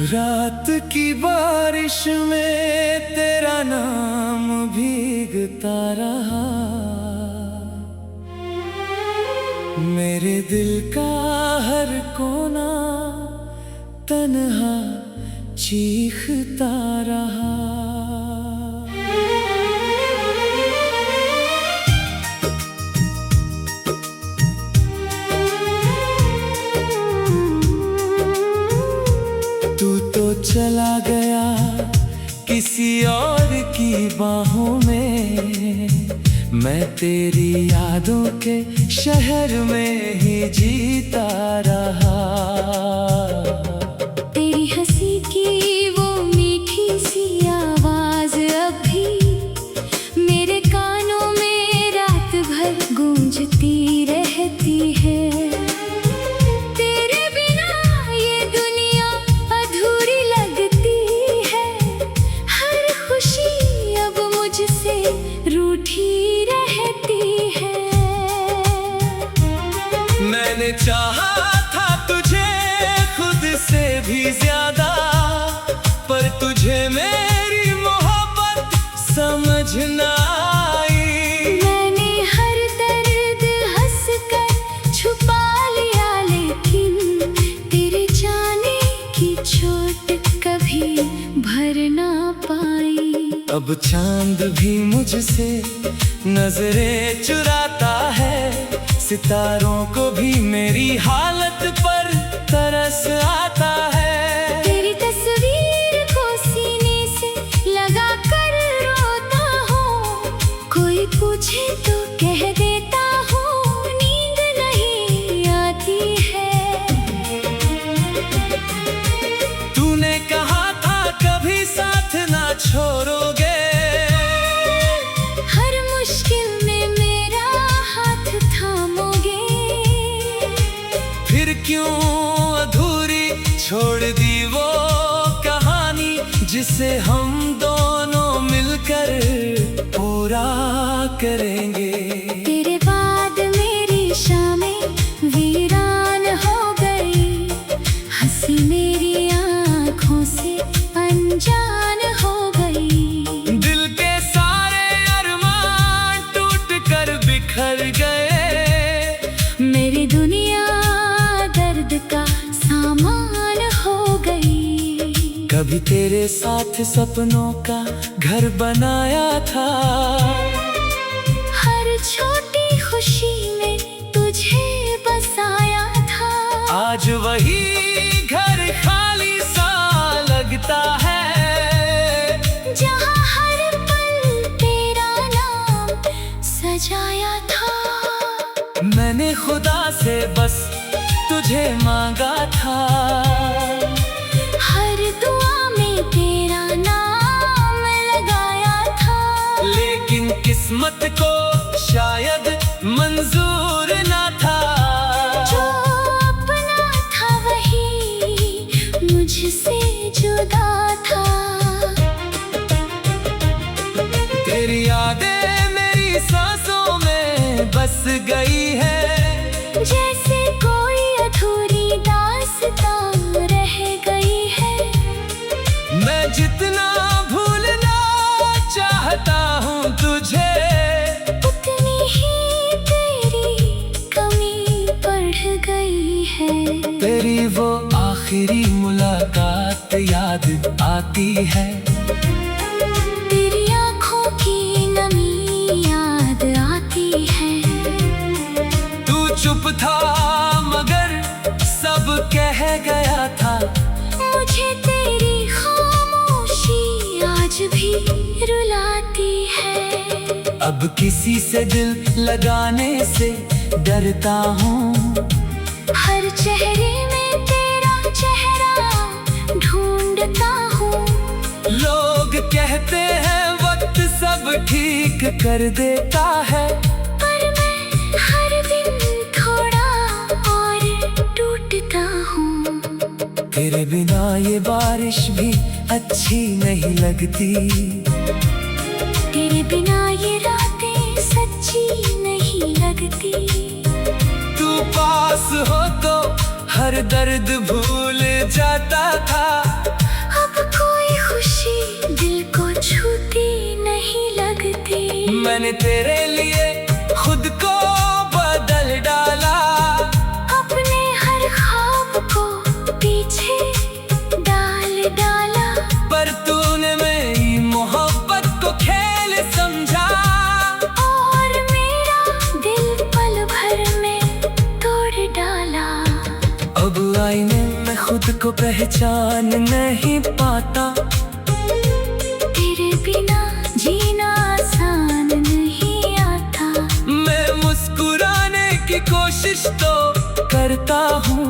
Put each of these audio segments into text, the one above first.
रात की बारिश में तेरा नाम भीगता रहा, मेरे दिल का हर कोना तन्हा चीखता रहा। तू तो चला गया किसी और की बाहों में, मैं तेरी यादों के शहर में ही जीता रहा। तेरी हंसी की वो मीठी सी आवाज अब भी मेरे कानों में रात भर गूंजती रहती है। तेरे बिना ये दुनिया अधूरी लगती है, हर खुशी अब मुझसे रूठी रहती है। मैंने चाहा था तुझे खुद से भी ज्यादा, पर तुझे मेरी मोहब्बत समझ ना आई। मैंने हर दर्द हंसकर छुपा लिया, लेकिन तेरे जाने की चोट कभी भर ना पाई। अब चांद भी मुझसे नजरें चुराता है, सितारों को भी मेरी हालत पर तरस आता है। तेरी तस्वीर को सीने से लगा कर रोता हूँ, कोई पूछे तो कह देता हूँ नींद नहीं आती है। तूने कहा था कभी साथ ना छोड़ोगे, हर मुश्किल में मेरा हाथ थामोगे। फिर क्यों अधूरी छोड़ दी वो कहानी, जिसे हम दोनों मिलकर पूरा करेंगे। तेरे बाद मेरी शामें वीरान हो गई, हंसी मेरी आँखों से अनजान हो गई। दिल के सारे अरमान टूट कर बिखर गए, मेरी दुनिया दर्द का सामान हो गई। कभी तेरे साथ सपनों का घर बनाया था, हर छोटी खुशी में तुझे बसाया था। आज वही घर खाली सा लगता है, जहाँ हर पल तेरा नाम सजाया था। मैंने खुदा से बस तुझे मांगा था, हर दुआ में तेरा नाम लगाया था। लेकिन किस्मत को शायद मंजूर ना था। जो अपना था वही मुझसे जुदा था। तेरी यादें मेरी सांसों में बस गई है, जैसे कोई अधूरी दास्तां रह गई है। मैं जितना भूलना चाहता हूँ तुझे, उतनी ही तेरी कमी बढ़ गई है। तेरी वो आखिरी मुलाकात याद आती है, तेरी आँखों की नमी याद आती है। तू चुप था मगर सब कह गया था, मुझे तेरी खामोशी आज भी रुलाती है। अब किसी से दिल लगाने से डरता हूँ, हर चेहरे में तेरा चेहरा ढूंढता हूँ। लोग कहते हैं वक्त सब ठीक कर देता है, पर मैं हर दिन थोड़ा और टूटता हूँ। तेरे बिना ये बारिश भी अच्छी नहीं लगती, तेरे बिना ये रातें सच्ची नहीं लगती। तू पास हो तो हर दर्द भूल जाता था। अब कोई खुशी दिल को छूती नहीं लगती। मैंने तेरे लिए खुद को बदल डाला, अपने हर ख्वाब को पीछे डाल डाला। पर तूने मेरी मोहब्बत को खेल समझा, और मेरा दिल पल भर में तोड़ डाला। अब आईने में खुद को पहचान नहीं पाता। तेरे बिना जीना आसान नहीं आता। मैं मुस्कुराने की कोशिश तो करता हूँ,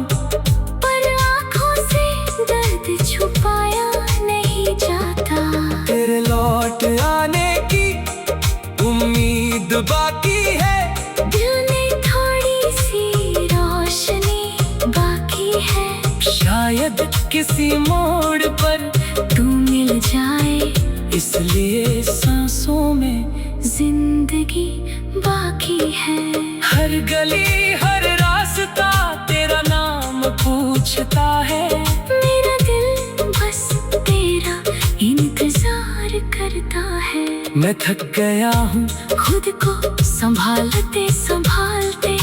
पर आँखों से दर्द छुपाया नहीं जाता। तेरे लौट आने की उम्मीद बाकी है। दिल में थोड़ी सी रोशनी बाकी है। शायद किसी मोड़ पर तू मिल जाए, इसलिए सांसों में जिंदगी बाकी है। हर गली हर रास्ता तेरा नाम पूछता है। मेरा दिल बस तेरा इंतजार करता है। मैं थक गया हूँ खुद को संभालते संभालते,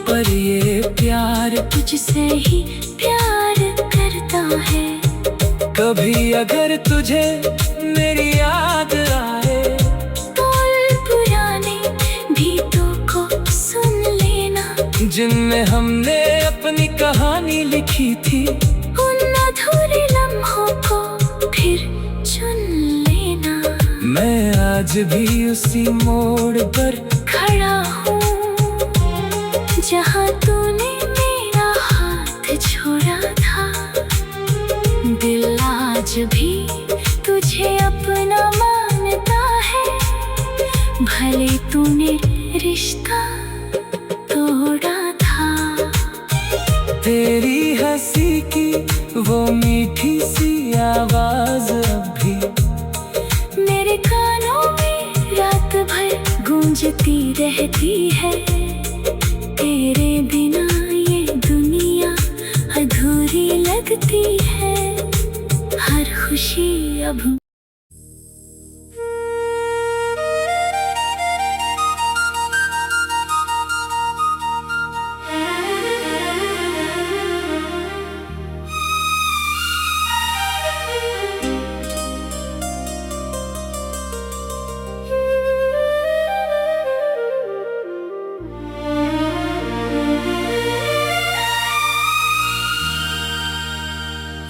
पर ये प्यार तुझसे ही प्यार करता है। कभी अगर तुझे मेरी याद आए, बोल पुराने गीतों को सुन लेना, जिनमें हमने अपनी कहानी लिखी थी। उन अधूरे लम्हों को फिर चुन लेना। मैं आज भी उसी मोड़ पर खड़ा हूँ जहाँ तूने मेरा हाथ छोड़ा था। दिल आज भी तुझे अपना मानता है, भले तूने रिश्ता तोड़ा था। तेरी हंसी की वो मीठी सी आवाज अब भी मेरे कानों में रात भर गूंजती रहती है। तेरे बिना ये दुनिया अधूरी लगती है। हर खुशी अब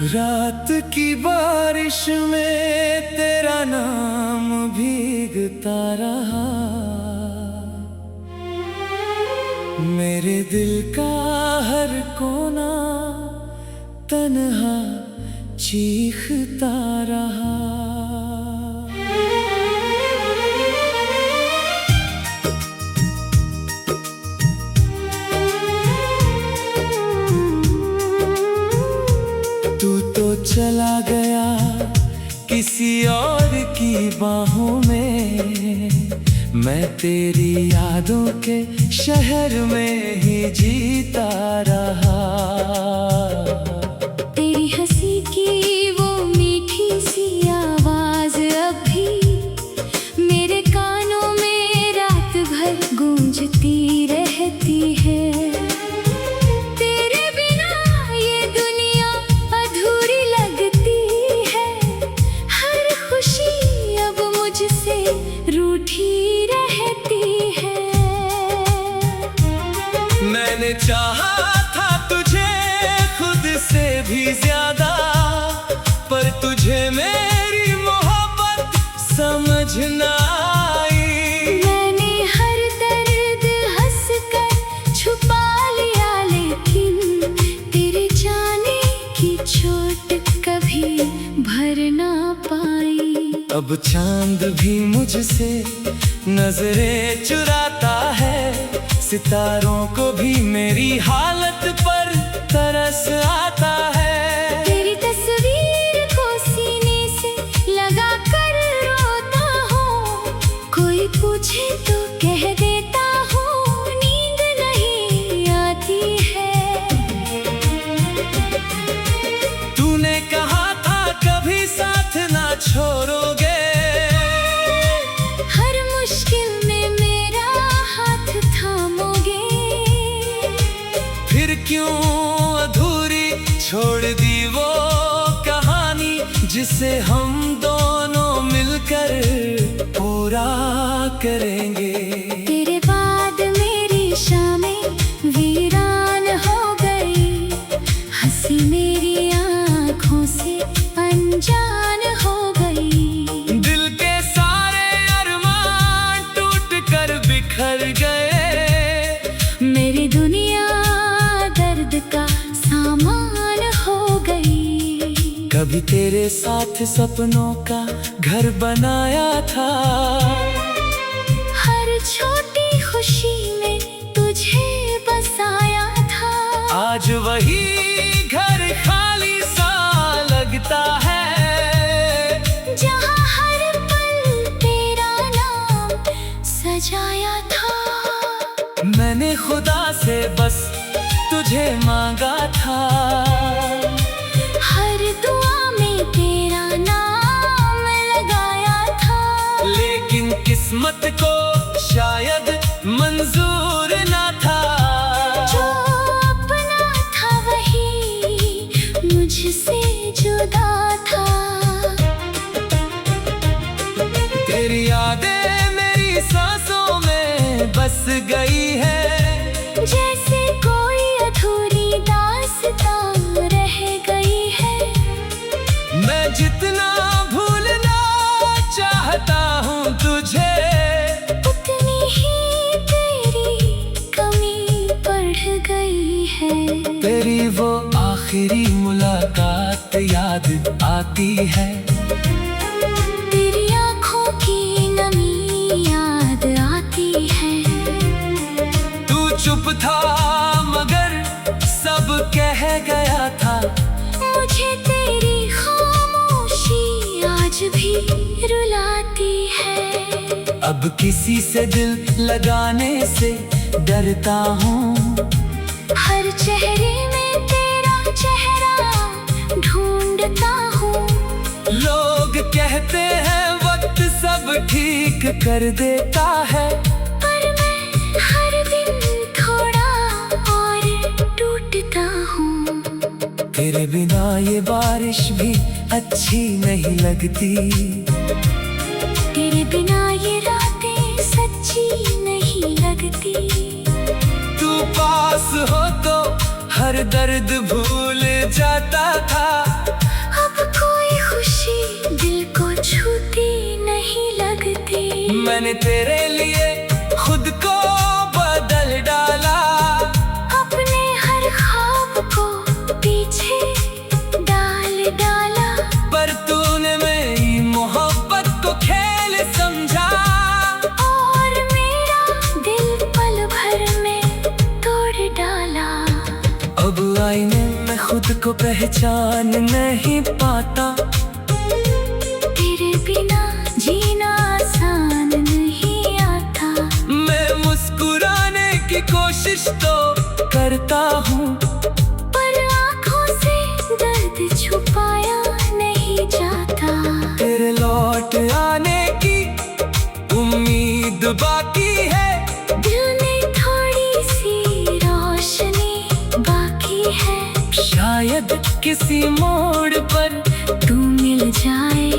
रात की बारिश में तेरा नाम भीगता रहा। मेरे दिल का हर कोना तन्हा चीखता रहा। तू तो चला गया किसी और की बाहों में, मैं तेरी यादों के शहर में ही जीता रहा। तेरी हंसी की वो मीठी सी आवाज अब भी मेरे कानों में रात भर गूंजती रहती है। तेरे बिना ये दुनिया अधूरी लगती है। हर खुशी अब मुझसे रूठी रहती है। मैंने चाहा था तुझे खुद से भी ज्यादा, पर तुझे मेरी मोहब्बत समझ ना आई। मैंने हर दर्द हंसकर छुपा लिया, लेकिन तेरे जाने की चोट कभी भर ना पाई। अब चांद भी मुझसे नजरें चुराता है। सितारों को भी मेरी हालत पर तरस आता है। तेरी तस्वीर को सीने से लगा कर रोता हूँ। कोई पूछे तो कह देता हूँ नींद नहीं आती है। छोड़ोगे। हर मुश्किल में मेरा हाथ थामोगे। फिर क्यों अधूरी छोड़ दी वो कहानी जिसे हम दोनों मिलकर पूरा करेंगे। तेरे बाद मेरी शामें वीरान हो गई। हंसी मेरी आँखों से अनजान हो गई। दिल के सारे अरमान टूट कर बिखर गए। मेरी दुनिया दर्द का सामान हो गई। कभी तेरे साथ सपनों का घर बनाया था। हर छोटी खुशी में तुझे बसाया था। आज वही घर खाली सा लगता है जहाँ हर पल तेरा नाम सजाया था। मैंने खुदा से बस तुझे मांगा था। हर दुआ में तेरा नाम लगाया था। लेकिन किस्मत को शायद मंजूर ना था। जो अपना था वही मुझसे जुदा था। तेरी यादें मेरी सांसों में बस गई है। जैसे कोई अधूरी दास्तां रह गई है। मैं जितना भूलना चाहता हूँ तुझे, उतनी ही तेरी कमी बढ़ गई है। तेरी वो आखिरी मुलाकात याद आती है। तेरी आँखों की नमी याद आती है। तू चुप था मगर सब कह गया था। मुझे तेरी खामोशी आज भी रुलाती है। अब किसी से दिल लगाने से डरता हूँ। हर चेहरे में तेरा चेहरा ढूंढता हूँ। लोग कहते हैं वक्त सब ठीक कर देता है। पर मैं हर दिन थोड़ा और टूटता हूँ। तेरे बिना ये बारिश भी अच्छी नहीं लगती। तेरे बिना ये रातें सच्ची नहीं लगती। तू पास हो तो हर दर्द भूल जाता था। अब कोई खुशी दिल को छूती नहीं लगती। मैंने तेरे लिए खुद को बदल डाला। अपने हर ख्वाब को पीछे डाल डाला। पर तूने मेरी मोहब्बत को खेल समझा। और मेरा दिल पल भर में तोड़ डाला। अब आईने में खुद को पहचान नहीं पाता। तेरे बिना जीना आसान नहीं आता। मैं मुस्कुराने की कोशिश तो करता हूँ, पर आँखों से दर्द छुपाया नहीं जाता। तेरे लौट आने की उम्मीद बाकी है। दिल में थोड़ी सी रोशनी बाकी है। शायद किसी मोड़ पर तू मिल जाए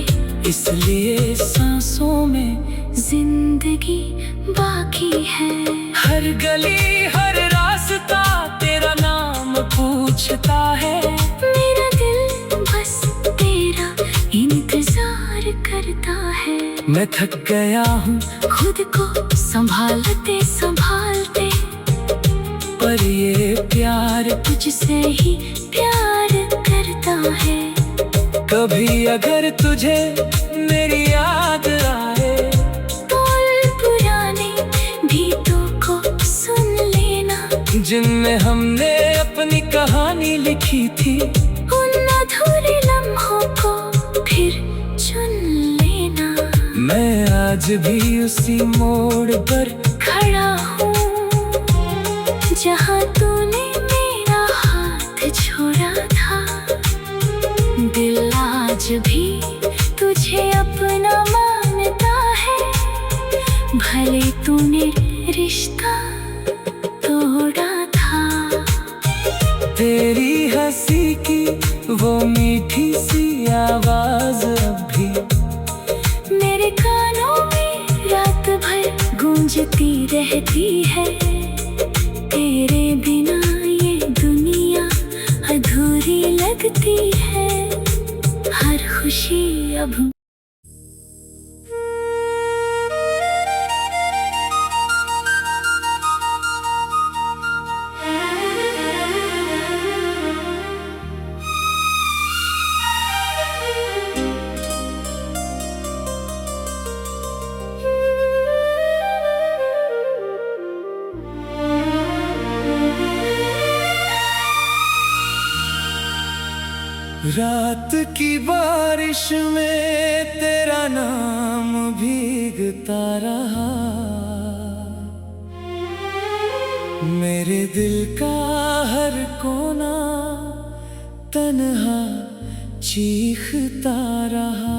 इसलिए सांसों में जिंदगी बाकी है। हर गली हर रास्ता तेरा नाम पूछता है। मेरा दिल बस तेरा इंतजार करता है। मैं थक गया हूँ खुद को संभालते संभालते। पर ये प्यार तुझसे ही प्यार करता है। कभी अगर तुझे मेरी याद आए, बोल पुराने गीतों को सुन लेना। जिनमें हमने अपनी कहानी लिखी थी। उन अधूरे लम्हों को फिर चुन लेना। मैं आज भी उसी मोड़ पर खड़ा हूँ जहाँ तूने मेरा हाथ छोड़ा था। दिल आज भी तुझे तूने रिश्ता तोड़ा था। तेरी हंसी की वो मीठी सी आवाज अब भी मेरे कानों में रात भर गूंजती रहती है। तेरे बिना ये दुनिया अधूरी लगती है। हर खुशी अब रात की बारिश में तेरा नाम भीगता रहा। मेरे दिल का हर कोना तन्हा चीखता रहा।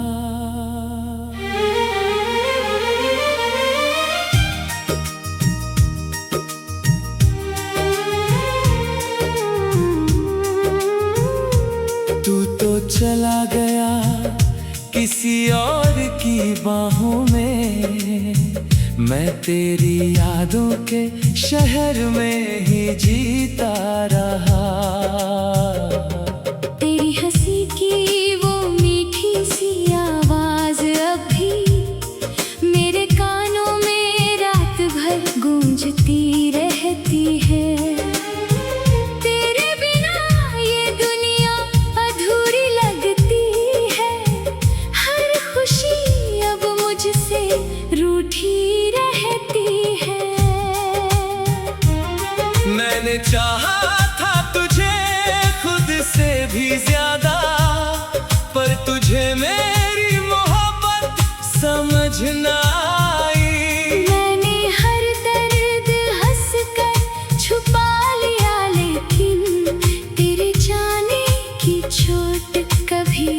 तू तो चला गया किसी और की बाहों में, मैं तेरी यादों के शहर में ही जीता रहा। तेरी हंसी की वो मीठी सी आवाज अब भी मेरे कानों में रात भर गूंजती रहती है। तेरे बिना ये दुनिया अधूरी लगती है। हर खुशी अब मुझसे रूठी रहती है। मैंने चाहा था तुझे खुद से भी ज्यादा, पर तुझे मेरी मोहब्बत समझ न आई। मैंने हर दर्द हंस कर छुपा लिया, लेकिन तेरे जाने की चोट कभी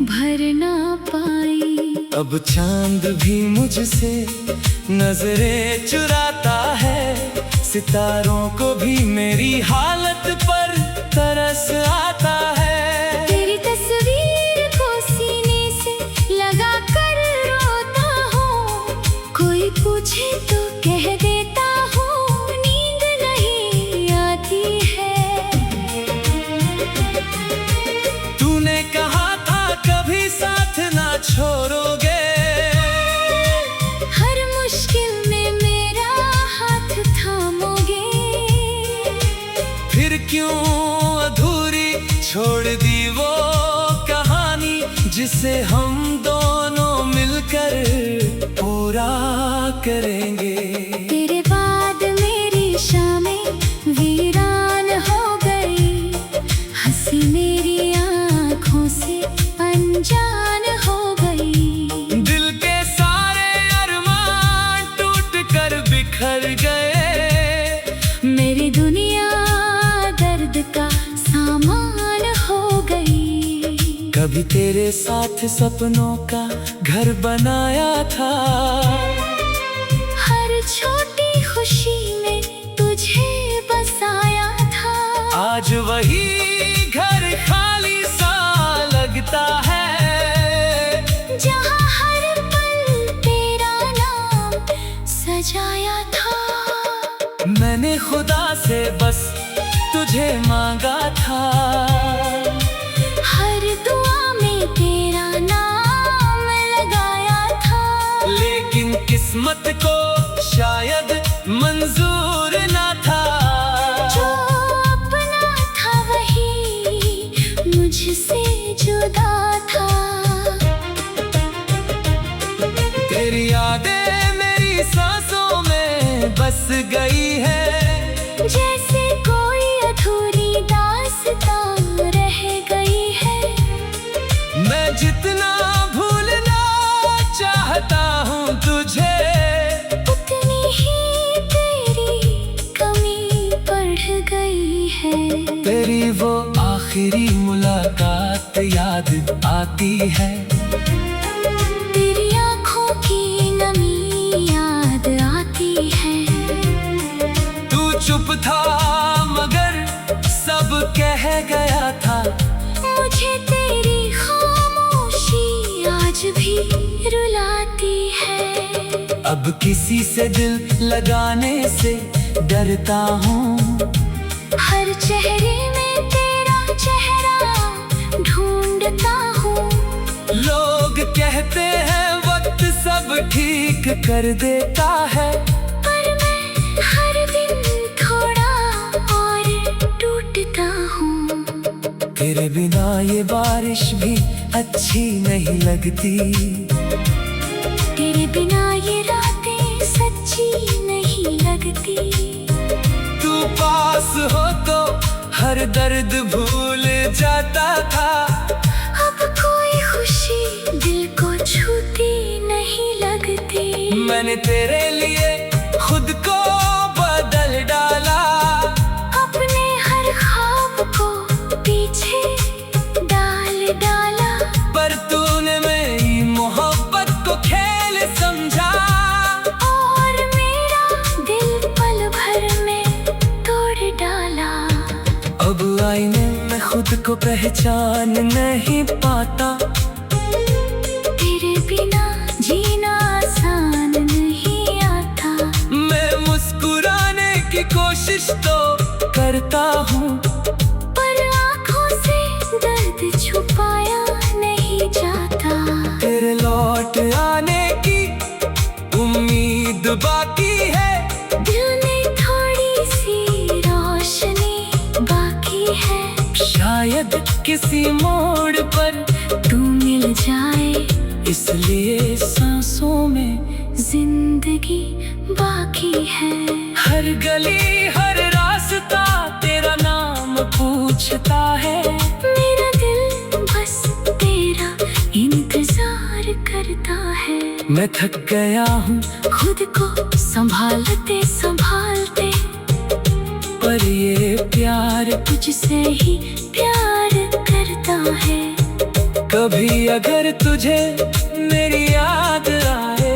भर ना पाई। अब चांद भी मुझसे नजरें चुराता है, सितारों को भी मेरी हालत पर तरस आता है। तेरी तस्वीर को सीने से लगा कर रोता हूँ। कोई पूछे तो कह देता हूँ नींद नहीं आती है। तूने कहा था कभी साथ ना छोड़ोगे, हर मुश्किल में मेरा हाथ थामोगे। फिर क्यों अधूरी छोड़ दी वो कहानी जिसे हम दोनों मिलकर पूरा करेंगे। तेरे बाद मेरी शामें वीरान हो गई। हंसी मेरी आँखों से अनजान हो गई। दिल के सारे अरमान टूट कर बिखर गए। मेरी दुनिया दर्द का सामान हो गई। कभी तेरे साथ सपनों का घर बनाया था, हर छोटी खुशी में तुझे बसाया था। आज वही घर खाली सा लगता है, जहाँ हर पल तेरा नाम सजाया था। मैंने खुदा से बस तुझे मांगा था। हर दुआ में तेरा नाम लगाया था। लेकिन किस्मत को शायद मंजूर ना था। जो अपना था वही मुझसे जुदा था। तेरी यादें मेरी सांसों में बस गई है, जैसे कोई अधूरी दास्तां रह गई है। मैं जितना भूलना चाहता हूँ तुझे, उतनी ही तेरी कमी बढ़ गई है। तेरी वो आखिरी मुलाकात याद आती है। तेरी आँखों की नमी याद आती अब किसी से दिल लगाने से डरता हूँ। हर चेहरे में तेरा चेहरा ढूंढता हूँ। लोग कहते हैं वक्त सब ठीक कर देता है, पर मैं हर दिन थोड़ा और टूटता हूँ। तेरे बिना ये बारिश भी अच्छी नहीं लगती, तेरे बिना ये रातें सच्ची नहीं लगती। तू पास हो तो हर दर्द भूल जाता था। अब कोई खुशी दिल को छूती नहीं लगती। मैंने तेरे लिए खुद को बदल डाला, अपने हर ख्वाब को पीछे डाल डाला। पर तूने मेरी मोहब्बत को खेल समझा, और मेरा दिल पल भर में तोड़ डाला। अब आईने में खुद को पहचान नहीं पाता। तेरे बिना जीना आसान नहीं आता। मैं मुस्कुराने की कोशिश तो करता हूँ, पर आँखों से दर्द छुपाया नहीं जाता। तेरे लौट आने की उम्मीद बाकी है, दिल में थोड़ी सी रोशनी बाकी है। शायद किसी मोड़ पर तू मिल जाए, इसलिए सांसों में जिंदगी बाकी है। हर गली हर रास्ता तेरा नाम पूछता है। मेरा दिल बस तेरा इंतजार करता है। मैं थक गया हूँ खुद को संभालते संभालते, पर ये प्यार तुझसे ही प्यार करता है। कभी अगर तुझे मेरी याद आए,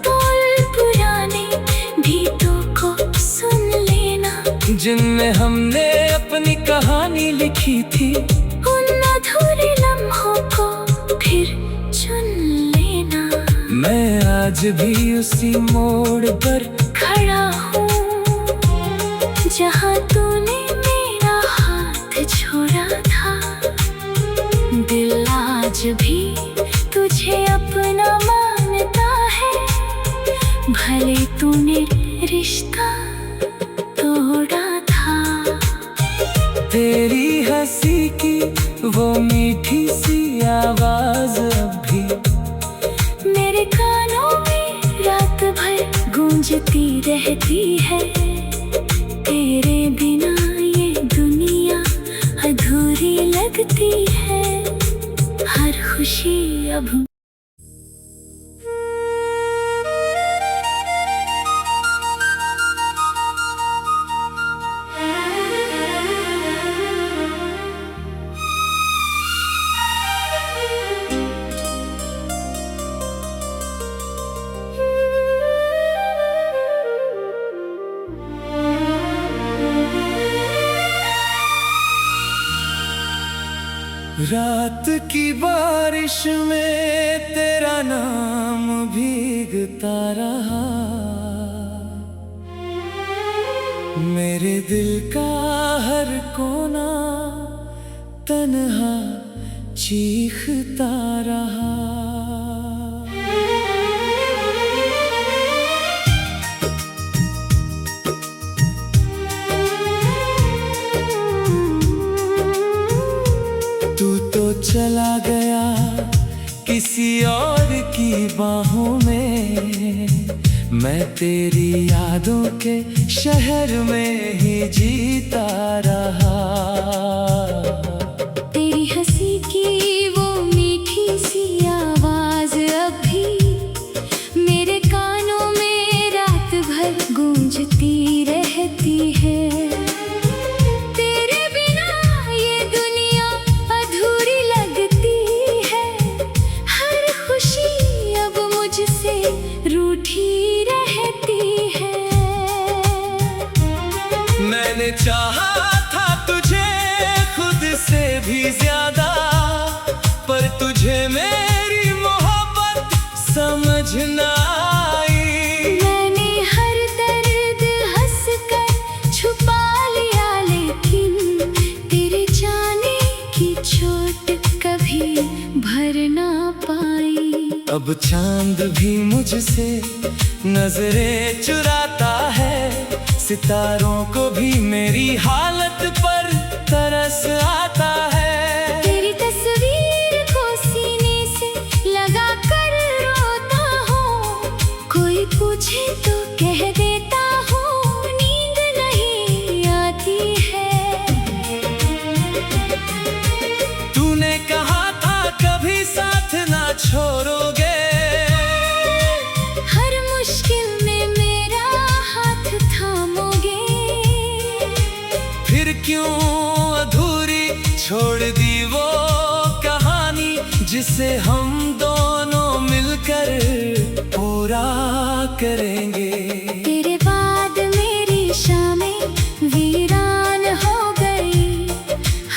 बोल पुराने गीतों को सुन लेना, जिनमें हमने अपनी कहानी लिखी थी। उन अधूरे लम्हों को फिर चुन लेना। मैं आज भी उसी मोड़ पर खड़ा हूँ जहाँ तूने मेरा हाथ छोड़ा था। दिल आज भी तुझे अपना मानता है, भले तूने रिश्ता तोड़ा था। तेरी हंसी की वो मीठी सी आवाज अब भी मेरे कानों में रात भर गूंजती रहती है। तेरे बिना ये दुनिया अधूरी लगती है। हर खुशी अब रात की बारिश में तेरा नाम भीगता रहा। मेरे दिल का हर कोना तन्हा चीखता रहा। तू तो चला गया किसी और की बाहों में, मैं तेरी यादों के शहर में ही जीता रहा। तेरी हंसी की वो मीठी सी आवाज अब भी मेरे कानों में रात भर गूंजती रहती है। तेरे बिना ये दुनिया अधूरी लगती है। हर खुशी अब मुझसे रूठी रहती है। मैंने चाहा था तुझे खुद से भी ज्यादा, पर तुझे मेरी मोहब्बत समझ ना आई। अब चांद भी मुझसे नजरें चुराता है, सितारों को भी मेरी हालत पर तरस आता है। तेरी तस्वीर को सीने से लगा कर रोता हूँ, कोई पूछे तो कह देता हूँ नींद नहीं आती है। तूने कहा था कभी साथ ना छोड़ोगे, हर मुश्किल में मेरा हाथ थामोगे। फिर क्यों अधूरी छोड़ दी वो कहानी जिसे हम दोनों मिलकर पूरा करेंगे। तेरे बाद मेरी शामें वीरान हो गई,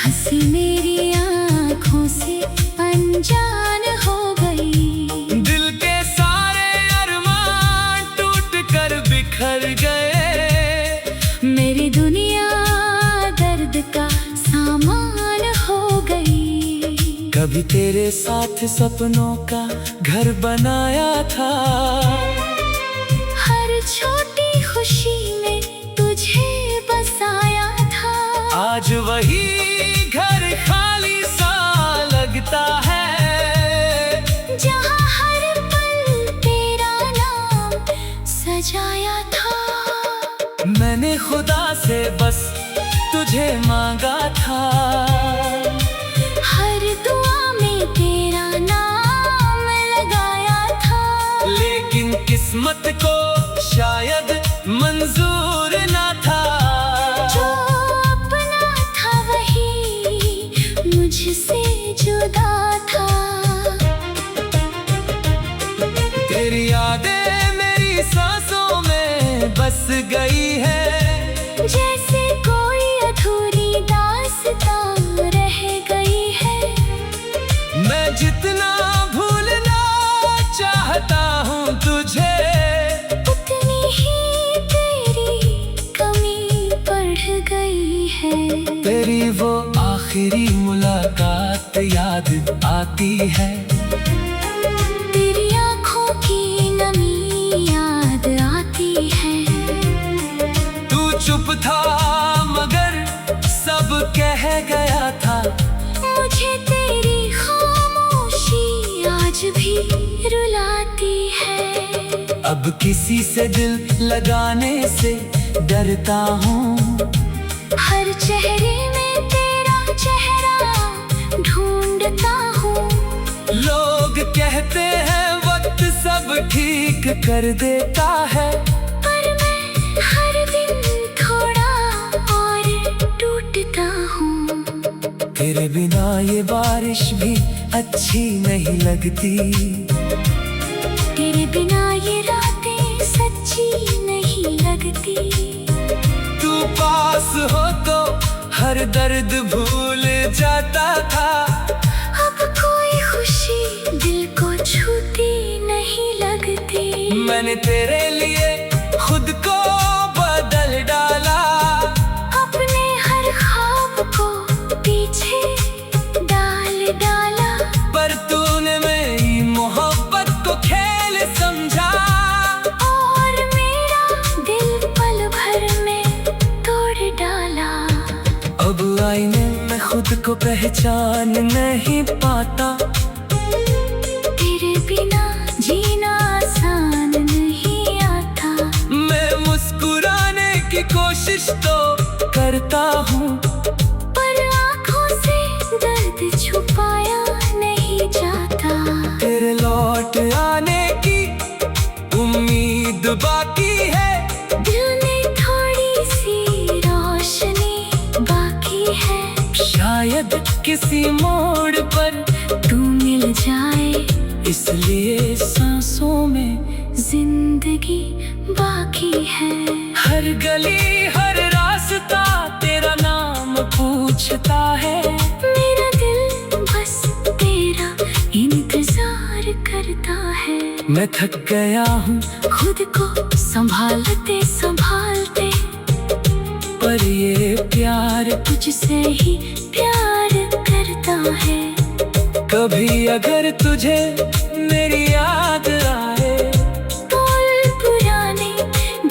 हंसी मेरी आँखों से अनजान हो गई। दिल के सारे अरमान टूट कर बिखर गए, मेरी दुनिया दर्द का सामान हो गई। कभी तेरे साथ सपनों का घर बनाया था, हर छोटी खुशी में तुझे बसाया था। आज वही घर खाली सा लगता है, जहाँ हर पल तेरा नाम सजाया था। मैंने खुदा से बस तुझे मांगा था, हर दुआ में तेरा नाम लगाया था। लेकिन किस्मत को शायद मंजूर ना था। जो अपना था वही मुझसे जुदा था। तेरी यादें मेरी सांसों में बस गई है, जैसे कोई अधूरी दास्तां रह गई है। मैं जितना भूलना चाहता हूँ तुझे, उतनी ही तेरी कमी बढ़ गई है। तेरी वो आखिरी मुलाकात याद आती है, तेरी आँखों की नमी याद आती है। तू चुप था मगर सब कह गया था। मुझे तेरी खामोशी आज भी रुलाती है। अब किसी से दिल लगाने से डरता हूँ, हर चेहरे में तेरा चेहरा ढूंढता हूँ। लोग कहते हैं वक्त सब ठीक कर देता है, पर मैं हर दिन थोड़ा और टूटता हूँ। तेरे बिना ये बारिश भी अच्छी नहीं लगती, तेरे बिना ये रातें सच्ची नहीं लगती। तू पास हो तो हर दर्द भूल जाता था। अब कोई खुशी दिल को छूती नहीं लगती। मैंने तेरे लिए खुद को बदल डाला, अपने हर ख्वाब को पीछे डाल डाला। पर तूने मेरी मोहब्बत को खेल समझा, और मेरा दिल पल भर में तोड़ डाला। अब आईने में खुद को पहचान नहीं पाता, तेरे बिना जीना आसान नहीं आता। मैं मुस्कुराने की कोशिश तो करता हूँ, पर आँखों से दर्द छुपाया नहीं जाता। तेरे लौट आने की उम्मीद बाकी है, दिल में थोड़ी सी रोशनी बाकी है। शायद किसी मोड़ पर तू मिल जाए, इसलिए सांसों में जिंदगी बाकी है। हर गली हर रास्ता तेरा नाम पूछता है। मेरा दिल बस तेरा इंतजार करता है। मैं थक गया हूँ खुद को संभालते संभालते, पर ये प्यार तुझसे ही प्यार करता है। कभी अगर तुझे मेरी याद आए। बोल पुराने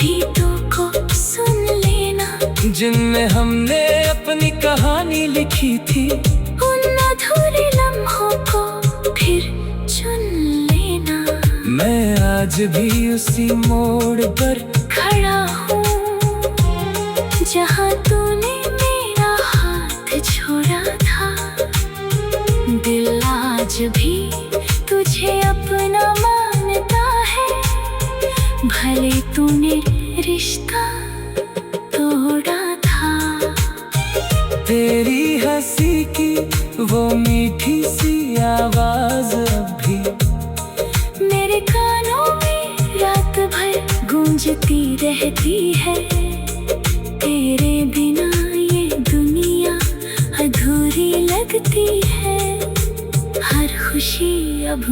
गीतों को सुन लेना, जिनमें हमने अपनी कहानी लिखी थी। उन अधूरे लम्हों को फिर चुन लेना। मैं आज भी उसी मोड़ पर खड़ा हूँ जहाँ तूने मेरा हाथ छोड़ा था। दिल आज भी तुझे अपना मानता है, भले तूने रिश्ता तोड़ा था। तेरी हंसी की वो मीठी सी आवाज अब भी मेरे कानों में रात भर गूंजती रहती है। तेरे बिना ये दुनिया अधूरी लगती है। हर खुशी अब